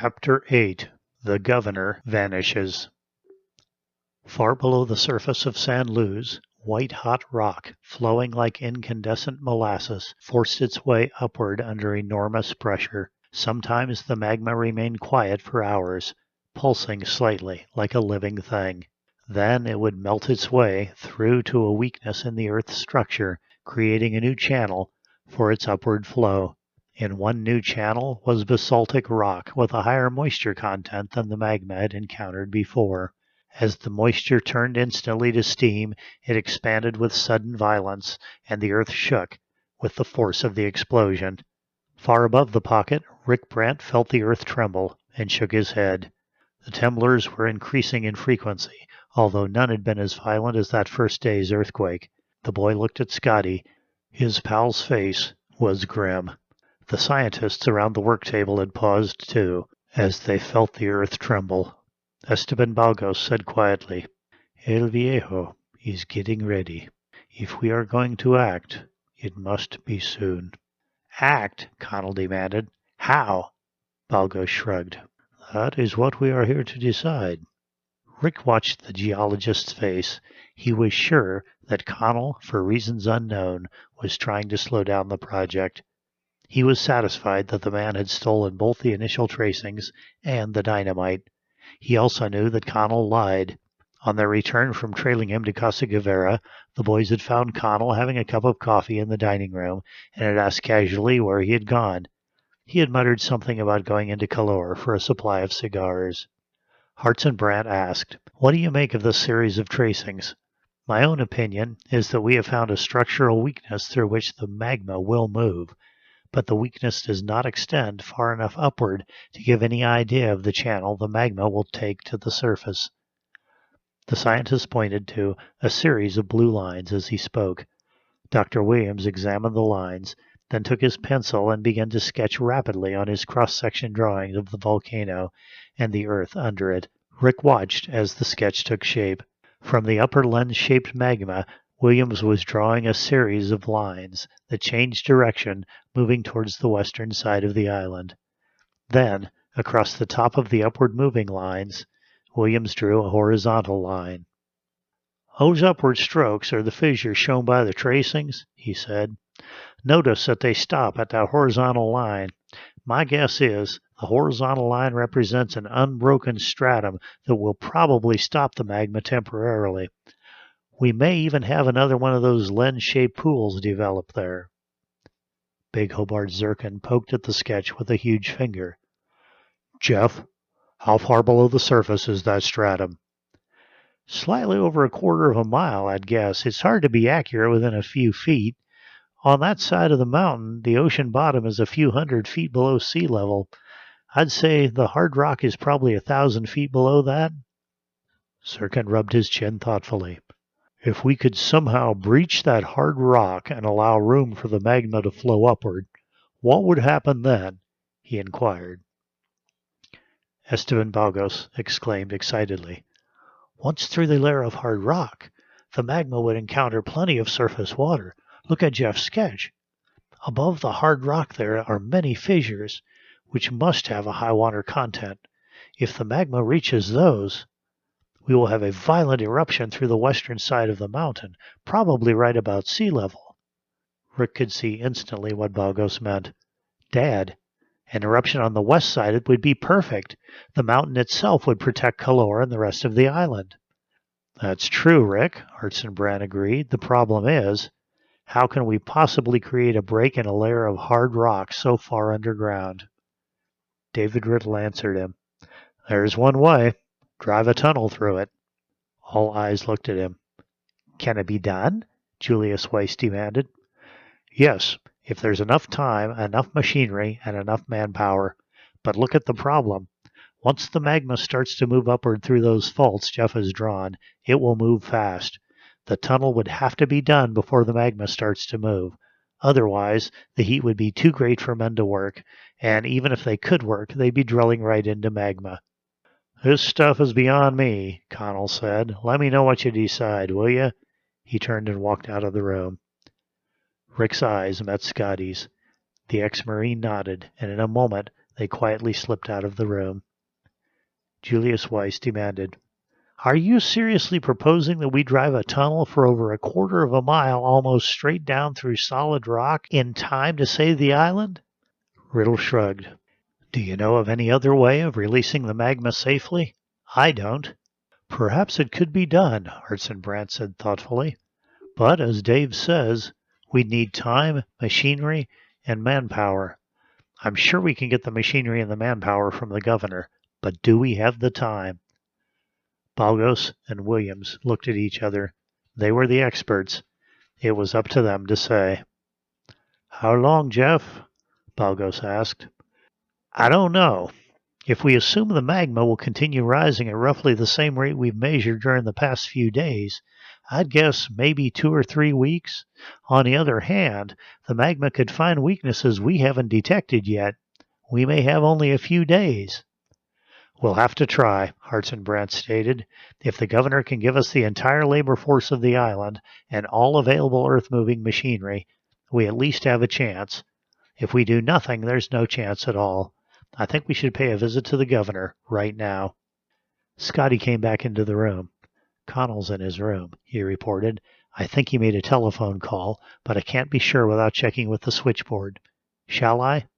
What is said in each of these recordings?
Chapter 8 The Governor Vanishes. Far below the surface of San Luis, white-hot rock, flowing like incandescent molasses, forced its way upward under enormous pressure. Sometimes the magma remained quiet for hours, pulsing slightly like a living thing. Then it would melt its way through to a weakness in the Earth's structure, creating a new channel for its upward flow. In one new channel was basaltic rock with a higher moisture content than the magma had encountered before. As the moisture turned instantly to steam, it expanded with sudden violence, and the earth shook with the force of the explosion. Far above the pocket, Rick Brant felt the earth tremble and shook his head. The tremblers were increasing in frequency, although none had been as violent as that first day's earthquake. The boy looked at Scotty. His pal's face was grim. The scientists around the work table had paused, too, as they felt the earth tremble. Esteban Balgos said quietly, El Viejo is getting ready. If we are going to act, it must be soon. Act? Connell demanded. How? Balgos shrugged. That is what we are here to decide. Rick watched the geologist's face. He was sure that Connell, for reasons unknown, was trying to slow down the project. He was satisfied that the man had stolen both the initial tracings and the dynamite. He also knew that Connell lied. On their return from trailing him to Casa Guevara, the boys had found Connell having a cup of coffee in the dining room and had asked casually where he had gone. He had muttered something about going into Calor for a supply of cigars. Hartson Brant asked, What do you make of this series of tracings? My own opinion is that we have found a structural weakness through which the magma will move, but the weakness does not extend far enough upward to give any idea of the channel the magma will take to the surface. The scientist pointed to a series of blue lines as he spoke. Dr. Williams examined the lines, then took his pencil and began to sketch rapidly on his cross-section drawings of the volcano and the earth under it. Rick watched as the sketch took shape. From the upper lens-shaped magma, Williams was drawing a series of lines that changed direction, moving towards the western side of the island. Then, across the top of the upward-moving lines, Williams drew a horizontal line. Those upward strokes are the fissures shown by the tracings, he said. Notice that they stop at that horizontal line. My guess is the horizontal line represents an unbroken stratum that will probably stop the magma temporarily. We may even have another one of those lens-shaped pools develop there. Big Hobart Zircon poked at the sketch with a huge finger. Jeff, how far below the surface is that stratum? Slightly over a quarter of a mile, I'd guess. It's hard to be accurate within a few feet. On that side of the mountain, the ocean bottom is a few hundred feet below sea level. I'd say the hard rock is probably 1,000 feet below that. Zircon rubbed his chin thoughtfully. If we could somehow breach that hard rock and allow room for the magma to flow upward, what would happen then? He inquired. Esteban Balgos exclaimed excitedly. Once through the layer of hard rock, the magma would encounter plenty of surface water. Look at Jeff's sketch. Above the hard rock there are many fissures, which must have a high water content. If the magma reaches those, we will have a violent eruption through the western side of the mountain, probably right about sea level. Rick could see instantly what Balgos meant. Dad, an eruption on the west side would be perfect. The mountain itself would protect Calor and the rest of the island. That's true, Rick, Hartson Brant agreed. The problem is, how can we possibly create a break in a layer of hard rock so far underground? David Riddle answered him. There's one way. Drive a tunnel through it. All eyes looked at him. Can it be done? Julius Weiss demanded. Yes, if there's enough time, enough machinery, and enough manpower. But look at the problem. Once the magma starts to move upward through those faults Jeff has drawn, it will move fast. The tunnel would have to be done before the magma starts to move. Otherwise, the heat would be too great for men to work, and even if they could work, they'd be drilling right into magma. This stuff is beyond me, Connell said. Let me know what you decide, will you? He turned and walked out of the room. Rick's eyes met Scotty's. The ex-Marine nodded, and in a moment They quietly slipped out of the room. Julius Weiss demanded, "Are you seriously proposing that we drive a tunnel for over a quarter of a mile almost straight down through solid rock in time to save the island?" Riddle shrugged. "Do you know of any other way of releasing the magma safely? I don't." "Perhaps it could be done," Hartzenbrandt said thoughtfully. "But, as Dave says, we'd need time, machinery, and manpower. I'm sure we can get the machinery and the manpower from the governor, but do we have the time?" Balgos and Williams looked at each other. They were the experts. It was up to them to say. "How long, Jeff?" Balgos asked. "I don't know. If we assume the magma will continue rising at roughly the same rate we've measured during the past few days, I'd guess maybe 2 or 3 weeks. On the other hand, the magma could find weaknesses we haven't detected yet. We may have only a few days." "We'll have to try," Hartzenbrandt stated. "If the governor can give us the entire labor force of the island and all available earth-moving machinery, we at least have a chance. If we do nothing, there's no chance at all. I think we should pay a visit to the governor right now." Scotty came back into the room. "Connell's in his room," he reported. "I think he made a telephone call, but I can't be sure without checking with the switchboard. Shall I?"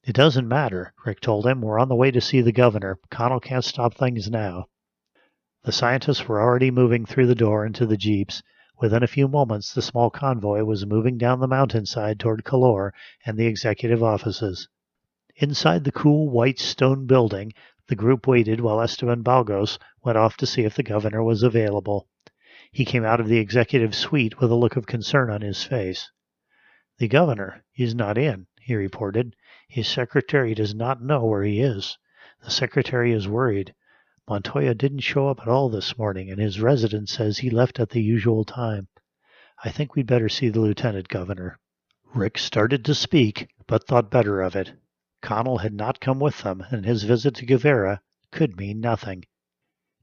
"It doesn't matter," Rick told him. "We're on the way to see the governor. Connell can't stop things now." The scientists were already moving through the door into the jeeps. Within a few moments, the small convoy was moving down the mountainside toward Calor and the executive offices. Inside the cool white stone building, the group waited while Esteban Balgos went off to see if the governor was available. He came out of the executive suite with a look of concern on his face. "The governor is not in," he reported. "His secretary does not know where he is. The secretary is worried. Montoya didn't show up at all this morning, and his resident says he left at the usual time. I think we'd better see the lieutenant governor." Rick started to speak, but thought better of it. Connell had not come with them, and his visit to Guevara could mean nothing.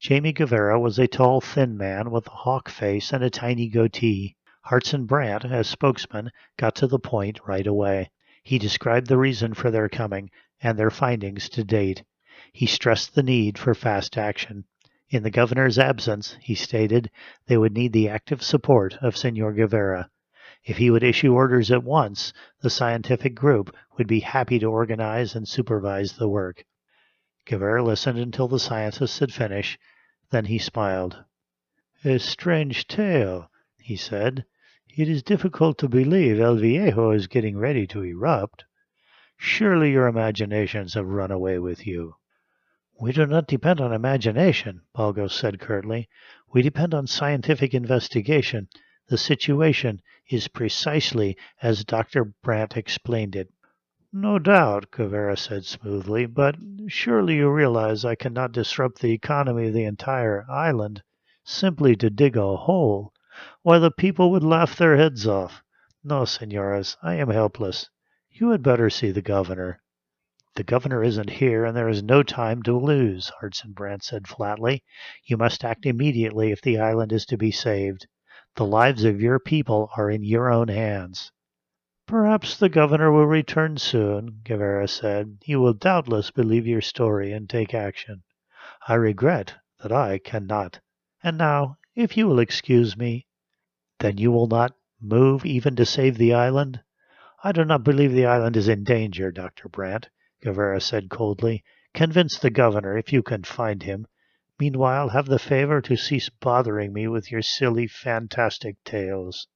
Jamie Guevara was a tall, thin man with a hawk face and a tiny goatee. Hartzenbrandt, as spokesman, got to the point right away. He described the reason for their coming and their findings to date. He stressed the need for fast action. In the governor's absence, he stated, they would need the active support of Senor Guevara. If he would issue orders at once, the scientific group would be happy to organize and supervise the work. Guevara listened until the scientists had finished. Then he smiled. "A strange tale," he said. "It is difficult to believe El Viejo is getting ready to erupt. Surely your imaginations have run away with you." "We do not depend on imagination," Balgos said curtly. "We depend on scientific investigation. The situation is precisely as Dr. Brandt explained it." "No doubt," Guevara said smoothly, "but surely you realize I cannot disrupt the economy of the entire island simply to dig a hole. Why, the people would laugh their heads off. No, senores, I am helpless. You had better see the governor." "The governor isn't here, and there is no time to lose," Hartzenbrandt said flatly. "You must act immediately if the island is to be saved. The lives of your people are in your own hands." "Perhaps the governor will return soon," Guevara said. "He will doubtless believe your story and take action. I regret that I cannot. And now, if you will excuse me." "Then you will not move even to save the island?" "I do not believe the island is in danger, Dr. Brandt," Guevara said coldly. "Convince the governor if you can find him. Meanwhile, have the favor to cease bothering me with your silly, fantastic tales."